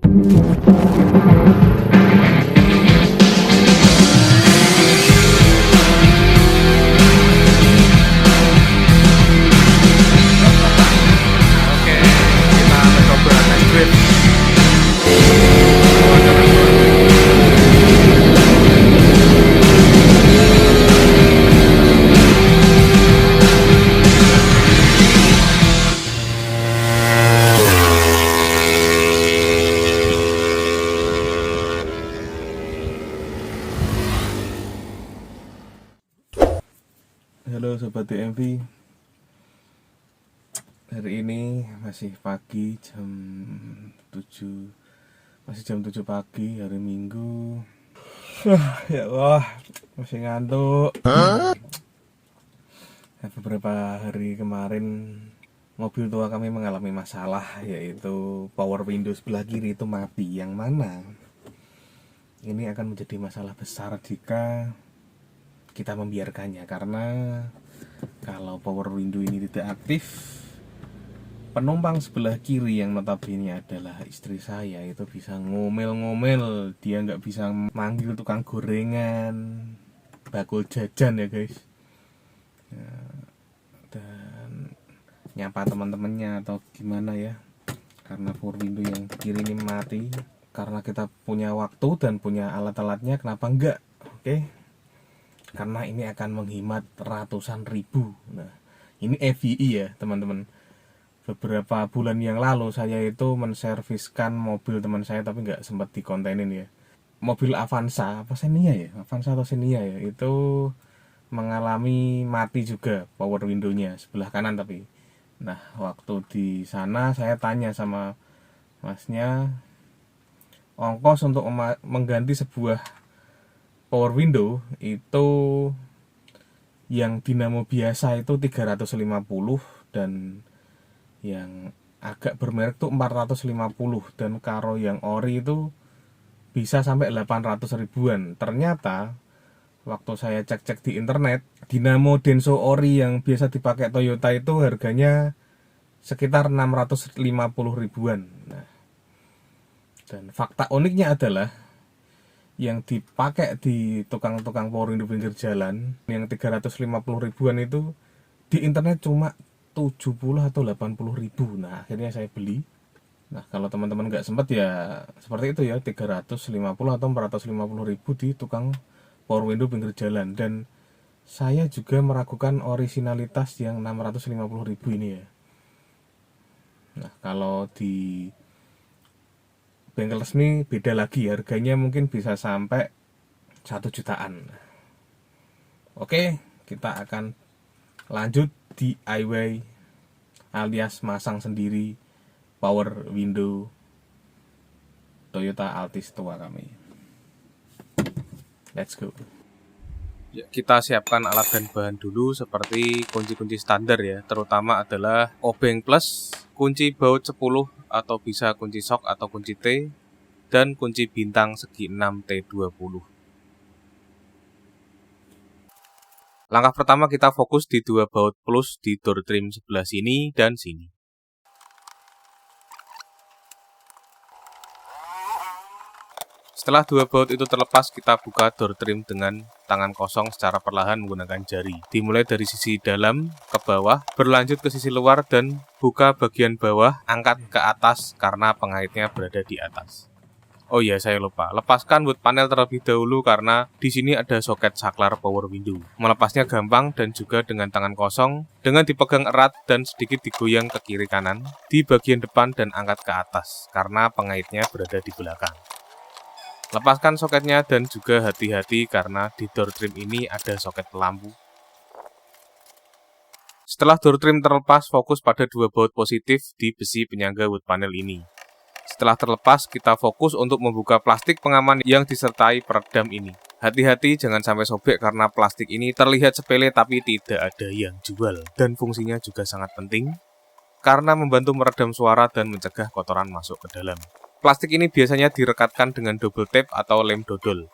Oke, kita mencoba test drive. Halo Sobat DMV. Hari ini masih pagi jam 7. Masih jam 7 pagi hari Minggu. Ya Allah, masih ngantuk. Beberapa hari kemarin mobil tua kami mengalami masalah, yaitu power window sebelah kiri itu mati. Yang mana ini akan menjadi masalah besar jika kita membiarkannya, karena kalau power window ini tidak aktif, penumpang sebelah kiri yang notabene adalah istri saya itu bisa ngomel-ngomel. Dia nggak bisa manggil tukang gorengan, bakul jajan ya guys, dan nyapa teman-temannya atau gimana ya, karena power window yang kiri ini mati. Karena kita punya waktu dan punya alat-alatnya, kenapa enggak? Oke. Karena ini akan menghemat ratusan ribu. Nah, ini EVI ya teman-teman. Beberapa bulan yang lalu saya itu menserviskan mobil teman saya, tapi nggak sempat dikontenin ya. Mobil Avanza, apa Xenia ya? Avanza atau Xenia ya? Itu mengalami mati juga power window-nya sebelah kanan tapi. Nah, waktu di sana saya tanya sama masnya, ongkos untuk mengganti sebuah power window itu yang dinamo biasa itu 350, dan yang agak bermerek tuh 450, dan karo yang ori itu bisa sampai 800 ribuan. Ternyata waktu saya cek-cek di internet, dinamo Denso ori yang biasa dipakai Toyota itu harganya sekitar 650 ribuan. Nah, dan fakta uniknya adalah yang dipakai di tukang-tukang power window pinggir jalan yang 350 ribuan itu di internet cuma 70 atau 80 ribu. Nah, akhirnya saya beli. Nah, kalau teman-teman nggak sempat ya seperti itu ya, 350 atau 450 ribu di tukang power window pinggir jalan. Dan saya juga meragukan originalitas yang 650 ribu ini ya. Nah, kalau di bengkel resmi beda lagi, harganya mungkin bisa sampai 1 jutaan. Oke, kita akan lanjut DIY alias masang sendiri power window Toyota Altis tua kami. Let's go. Ya, kita siapkan alat dan bahan dulu seperti kunci-kunci standar ya, terutama adalah obeng plus, kunci baut 10 atau bisa kunci sok atau kunci T, dan kunci bintang segi 6 T20. Langkah pertama kita fokus di dua baut plus di door trim sebelah sini dan sini. Setelah dua baut itu terlepas, kita buka door trim dengan tangan kosong secara perlahan menggunakan jari. Dimulai dari sisi dalam ke bawah, berlanjut ke sisi luar, dan buka bagian bawah, angkat ke atas karena pengaitnya berada di atas. Oh iya, saya lupa. Lepaskan wood panel terlebih dahulu karena di sini ada soket saklar power window. Melepasnya gampang dan juga dengan tangan kosong, dengan dipegang erat dan sedikit digoyang ke kiri kanan di bagian depan dan angkat ke atas karena pengaitnya berada di belakang. Lepaskan soketnya dan juga hati-hati karena di door trim ini ada soket lampu. Setelah door trim terlepas, fokus pada dua baut positif di besi penyangga wood panel ini. Setelah terlepas, kita fokus untuk membuka plastik pengaman yang disertai peredam ini. Hati-hati jangan sampai sobek karena plastik ini terlihat sepele tapi tidak ada yang jual. Dan fungsinya juga sangat penting karena membantu meredam suara dan mencegah kotoran masuk ke dalam. Plastik ini biasanya direkatkan dengan double tape atau lem dodol.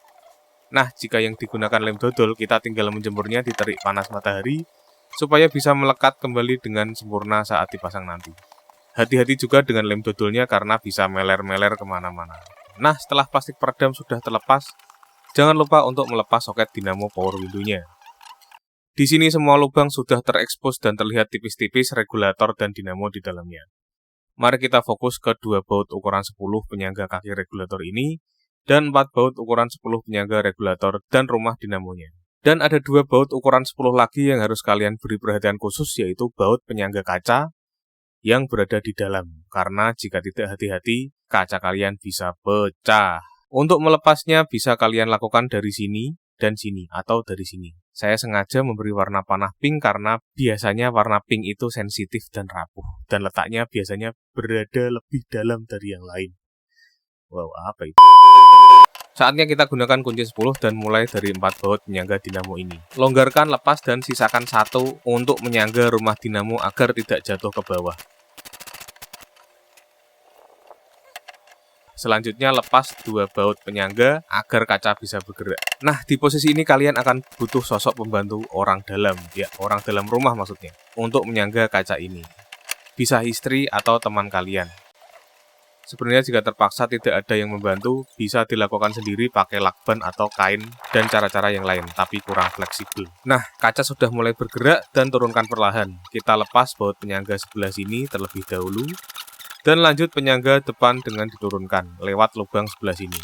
Nah, jika yang digunakan lem dodol, kita tinggal menjemurnya di terik panas matahari supaya bisa melekat kembali dengan sempurna saat dipasang nanti. Hati-hati juga dengan lem dodolnya karena bisa meler-meler kemana-mana. Nah, setelah plastik peredam sudah terlepas, jangan lupa untuk melepas soket dinamo power window-nya. Di sini semua lubang sudah terekspos dan terlihat tipis-tipis regulator dan dinamo di dalamnya. Mari kita fokus ke 2 baut ukuran 10 penyangga kaki regulator ini, dan 4 baut ukuran 10 penyangga regulator dan rumah dinamonya. Dan ada 2 baut ukuran 10 lagi yang harus kalian beri perhatian khusus, yaitu baut penyangga kaca yang berada di dalam, karena jika tidak hati-hati, kaca kalian bisa pecah. Untuk melepasnya bisa kalian lakukan dari sini dan sini, atau dari sini. Saya sengaja memberi warna panah pink karena biasanya warna pink itu sensitif dan rapuh, dan letaknya biasanya berada lebih dalam dari yang lain. Wow, apa itu? Saatnya kita gunakan kunci 10 dan mulai dari 4 baut penyangga dinamo ini. Longgarkan, lepas, dan sisakan 1 untuk menyangga rumah dinamo agar tidak jatuh ke bawah. Selanjutnya lepas 2 baut penyangga agar kaca bisa bergerak. Nah, di posisi ini kalian akan butuh sosok pembantu orang dalam, ya orang dalam rumah maksudnya, untuk menyangga kaca ini. Bisa istri atau teman kalian. Sebenarnya jika terpaksa tidak ada yang membantu, bisa dilakukan sendiri pakai lakban atau kain dan cara-cara yang lain, tapi kurang fleksibel. Nah, kaca sudah mulai bergerak dan turunkan perlahan. Kita lepas baut penyangga sebelah sini terlebih dahulu, dan lanjut penyangga depan dengan diturunkan lewat lubang sebelah sini.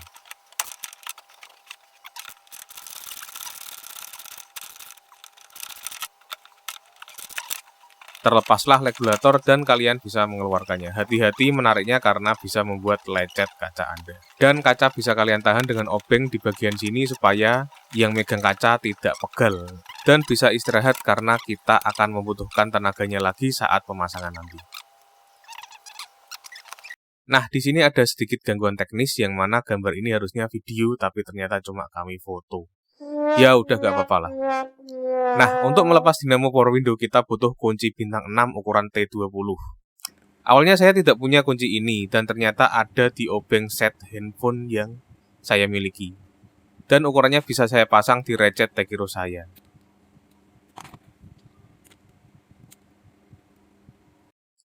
Terlepaslah regulator dan kalian bisa mengeluarkannya. Hati-hati menariknya karena bisa membuat lecet kaca Anda. Dan kaca bisa kalian tahan dengan obeng di bagian sini supaya yang megang kaca tidak pegal. Dan bisa istirahat karena kita akan membutuhkan tenaganya lagi saat pemasangan nanti. Nah, di sini ada sedikit gangguan teknis yang mana gambar ini harusnya video tapi ternyata cuma kami foto. Ya udah gak apa-apa lah. Nah, untuk melepas dinamo power window kita butuh kunci bintang 6 ukuran T20. Awalnya saya tidak punya kunci ini dan ternyata ada di obeng set handphone yang saya miliki. Dan ukurannya bisa saya pasang di recet Tekiro saya.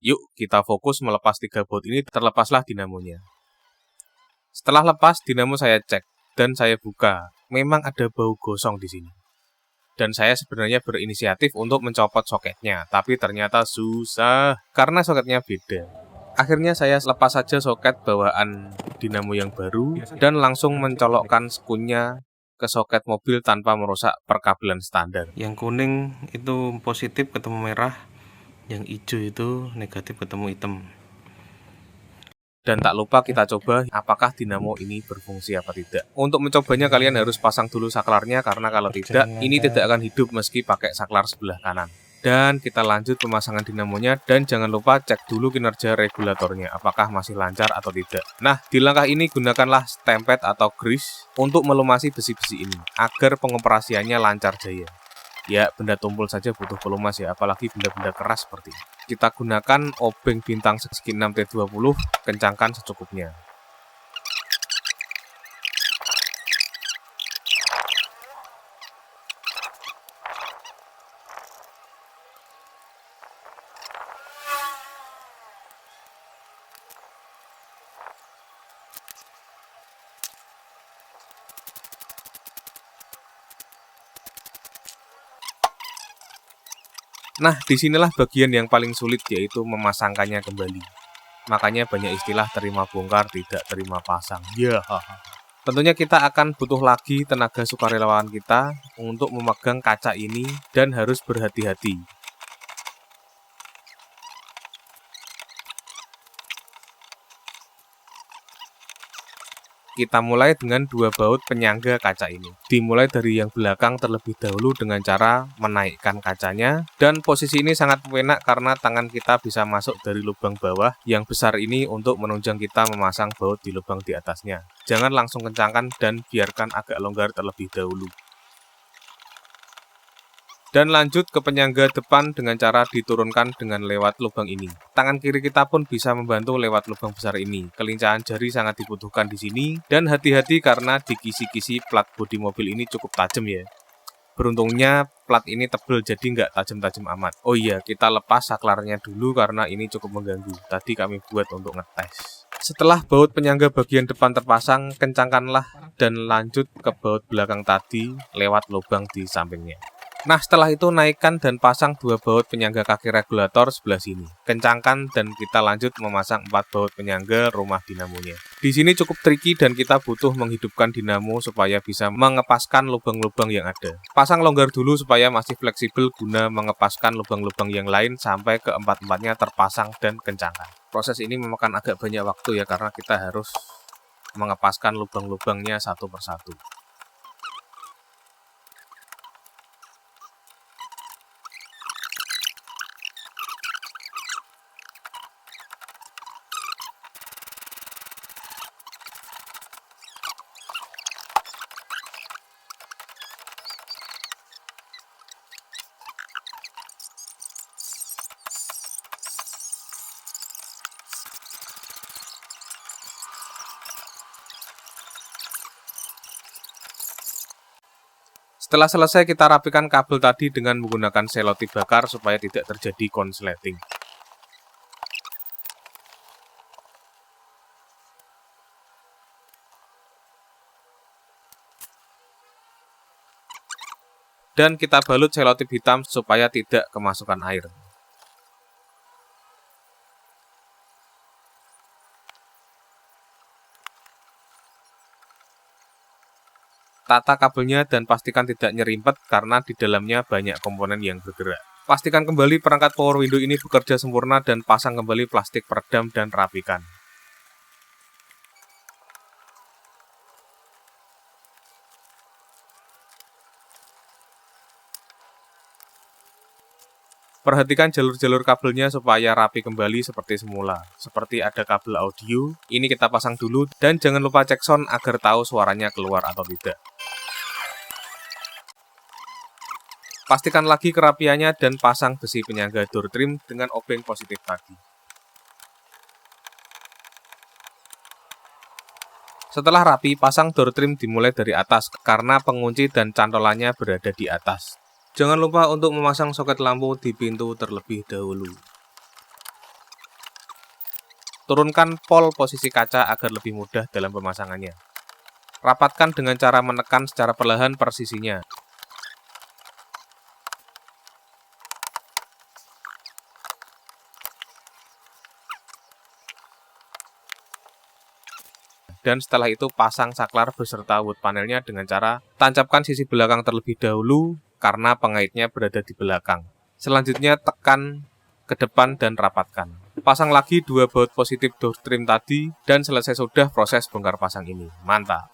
Yuk, kita fokus melepas 3 baut ini, terlepaslah dinamonya. Setelah lepas, dinamo saya cek, dan saya buka. Memang ada bau gosong di sini. Dan saya sebenarnya berinisiatif untuk mencopot soketnya, tapi ternyata susah, karena soketnya beda. Akhirnya saya lepas saja soket bawaan dinamo yang baru, dan langsung mencolokkan skunnya ke soket mobil tanpa merusak perkabelan standar. Yang kuning itu positif ketemu merah, yang hijau itu negatif ketemu hitam. Dan tak lupa kita coba apakah dinamo ini berfungsi apa tidak. Untuk mencobanya kalian harus pasang dulu saklarnya karena kalau tidak ini tidak akan hidup meski pakai saklar sebelah kanan. Dan kita lanjut pemasangan dinamonya dan jangan lupa cek dulu kinerja regulatornya apakah masih lancar atau tidak. Nah, di langkah ini gunakanlah stempet atau grease untuk melumasi besi-besi ini agar pengoperasiannya lancar jaya. Ya, benda tumpul saja butuh pelumas ya, apalagi benda-benda keras seperti ini. Kita gunakan obeng bintang segi 6 T20, kencangkan secukupnya. Nah, disinilah bagian yang paling sulit, yaitu memasangkannya kembali. Makanya banyak istilah terima bongkar, tidak terima pasang. Ya, tentunya kita akan butuh lagi tenaga sukarelawan kita untuk memegang kaca ini dan harus berhati-hati. Kita mulai dengan 2 baut penyangga kaca ini. Dimulai dari yang belakang terlebih dahulu dengan cara menaikkan kacanya. Dan posisi ini sangat enak karena tangan kita bisa masuk dari lubang bawah yang besar ini untuk menunjang kita memasang baut di lubang di atasnya. Jangan langsung kencangkan dan biarkan agak longgar terlebih dahulu. Dan lanjut ke penyangga depan dengan cara diturunkan dengan lewat lubang ini. Tangan kiri kita pun bisa membantu lewat lubang besar ini. Kelincahan jari sangat dibutuhkan di sini. Dan hati-hati karena di kisi-kisi plat bodi mobil ini cukup tajam ya. Beruntungnya plat ini tebel jadi nggak tajam-tajam amat. Oh iya, kita lepas saklarnya dulu karena ini cukup mengganggu. Tadi kami buat untuk ngetes. Setelah baut penyangga bagian depan terpasang, kencangkanlah dan lanjut ke baut belakang tadi lewat lubang di sampingnya. Nah, setelah itu naikkan dan pasang 2 baut penyangga kaki regulator sebelah sini. Kencangkan dan kita lanjut memasang 4 baut penyangga rumah dinamonya. Di sini cukup tricky dan kita butuh menghidupkan dinamo supaya bisa mengepaskan lubang-lubang yang ada. Pasang longgar dulu supaya masih fleksibel guna mengepaskan lubang-lubang yang lain sampai keempat-empatnya terpasang dan kencangkan. Proses ini memakan agak banyak waktu ya karena kita harus mengepaskan lubang-lubangnya satu persatu. Setelah selesai kita rapikan kabel tadi dengan menggunakan selotip bakar supaya tidak terjadi konsleting. Dan kita balut selotip hitam supaya tidak kemasukan air. Tata kabelnya dan pastikan tidak nyerimpet karena di dalamnya banyak komponen yang bergerak. Pastikan kembali perangkat power window ini bekerja sempurna dan pasang kembali plastik peredam dan rapikan. Perhatikan jalur-jalur kabelnya supaya rapi kembali seperti semula. Seperti ada kabel audio, ini kita pasang dulu dan jangan lupa cek sound agar tahu suaranya keluar atau tidak. Pastikan lagi kerapiannya dan pasang besi penyangga door trim dengan obeng positif tadi. Setelah rapi, pasang door trim dimulai dari atas karena pengunci dan cantolannya berada di atas. Jangan lupa untuk memasang soket lampu di pintu terlebih dahulu. Turunkan pol posisi kaca agar lebih mudah dalam pemasangannya. Rapatkan dengan cara menekan secara perlahan per sisinya. Dan setelah itu pasang saklar beserta wood panelnya dengan cara tancapkan sisi belakang terlebih dahulu karena pengaitnya berada di belakang. Selanjutnya tekan ke depan dan rapatkan. Pasang lagi 2 baut positif door trim tadi dan selesai sudah proses bongkar pasang ini. Mantap!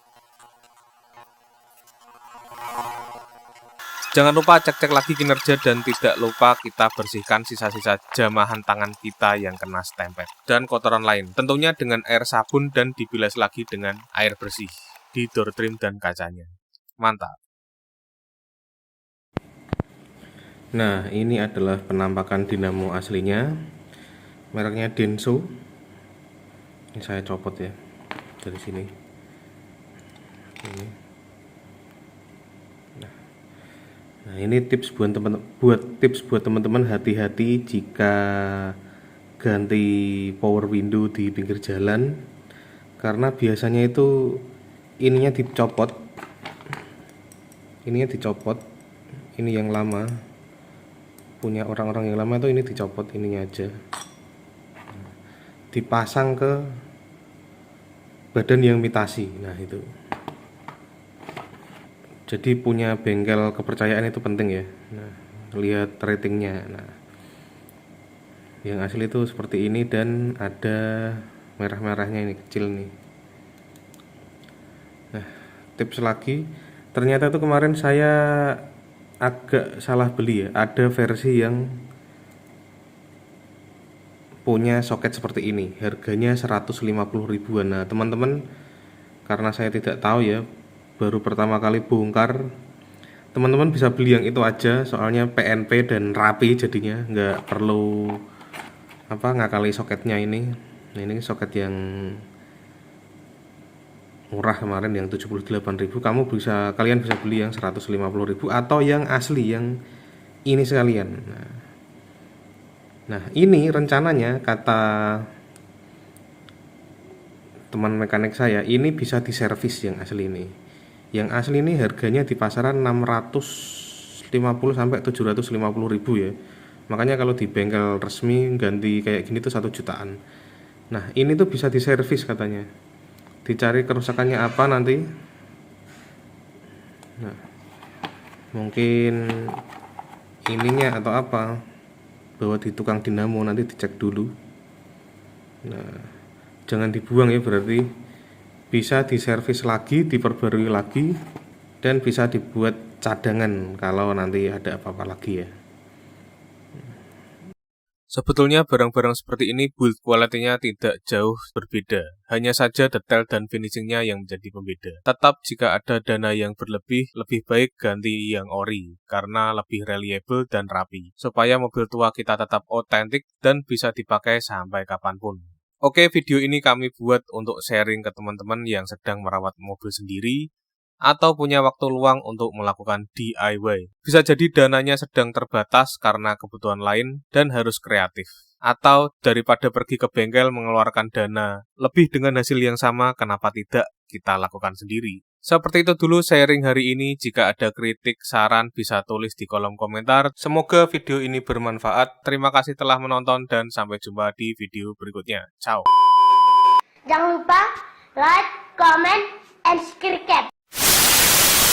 Jangan lupa cek-cek lagi kinerja dan tidak lupa kita bersihkan sisa-sisa jamahan tangan kita yang kena stempel dan kotoran lain. Tentunya dengan air sabun dan dibilas lagi dengan air bersih di door trim dan kacanya. Mantap! Nah, ini adalah penampakan dinamo aslinya. Mereknya Denso. Ini saya copot ya dari sini. Ini. Nah, ini tips buat teman-teman hati-hati jika ganti power window di pinggir jalan karena biasanya itu ininya dicopot. Ini yang lama. Punya orang-orang yang lama itu ini dicopot ininya aja. Dipasang ke badan yang imitasi. Nah, itu. Jadi punya bengkel kepercayaan itu penting ya. Nah, lihat ratingnya. Nah, yang asli itu seperti ini dan ada merah-merahnya ini kecil nih. Nah, tips lagi, ternyata tuh kemarin saya agak salah beli ya. Ada versi yang punya soket seperti ini. Harganya 150 ribuan. Nah, teman-teman, karena saya tidak tahu ya, baru pertama kali bongkar, teman-teman bisa beli yang itu aja, soalnya PNP dan rapi jadinya, nggak perlu ngakali soketnya ini. Nah, ini soket yang murah kemarin yang 78.000, kalian bisa beli yang 150.000 atau yang asli yang ini sekalian. Nah, ini rencananya kata teman mekanik saya ini bisa diservis yang asli ini. Yang asli ini harganya di pasaran 650 sampai 750.000 ya. Makanya kalau di bengkel resmi ganti kayak gini tuh 1 jutaan. Nah, ini tuh bisa diservis katanya. Dicari kerusakannya apa nanti. Nah, mungkin ininya atau apa, bawa di tukang dinamo nanti dicek dulu. Nah, jangan dibuang ya, berarti bisa diservis lagi, diperbarui lagi, dan bisa dibuat cadangan kalau nanti ada apa-apa lagi ya. Sebetulnya barang-barang seperti ini build quality-nya tidak jauh berbeda, hanya saja detail dan finishingnya yang menjadi pembeda. Tetap jika ada dana yang berlebih, lebih baik ganti yang ori, karena lebih reliable dan rapi, supaya mobil tua kita tetap otentik dan bisa dipakai sampai kapanpun. Oke, video ini kami buat untuk sharing ke teman-teman yang sedang merawat mobil sendiri, atau punya waktu luang untuk melakukan DIY. Bisa jadi dananya sedang terbatas karena kebutuhan lain dan harus kreatif. Atau daripada pergi ke bengkel mengeluarkan dana lebih dengan hasil yang sama, kenapa tidak kita lakukan sendiri? Seperti itu dulu sharing hari ini. Jika ada kritik, saran bisa tulis di kolom komentar. Semoga video ini bermanfaat. Terima kasih telah menonton dan sampai jumpa di video berikutnya. Ciao. Jangan lupa like, comment, and subscribe.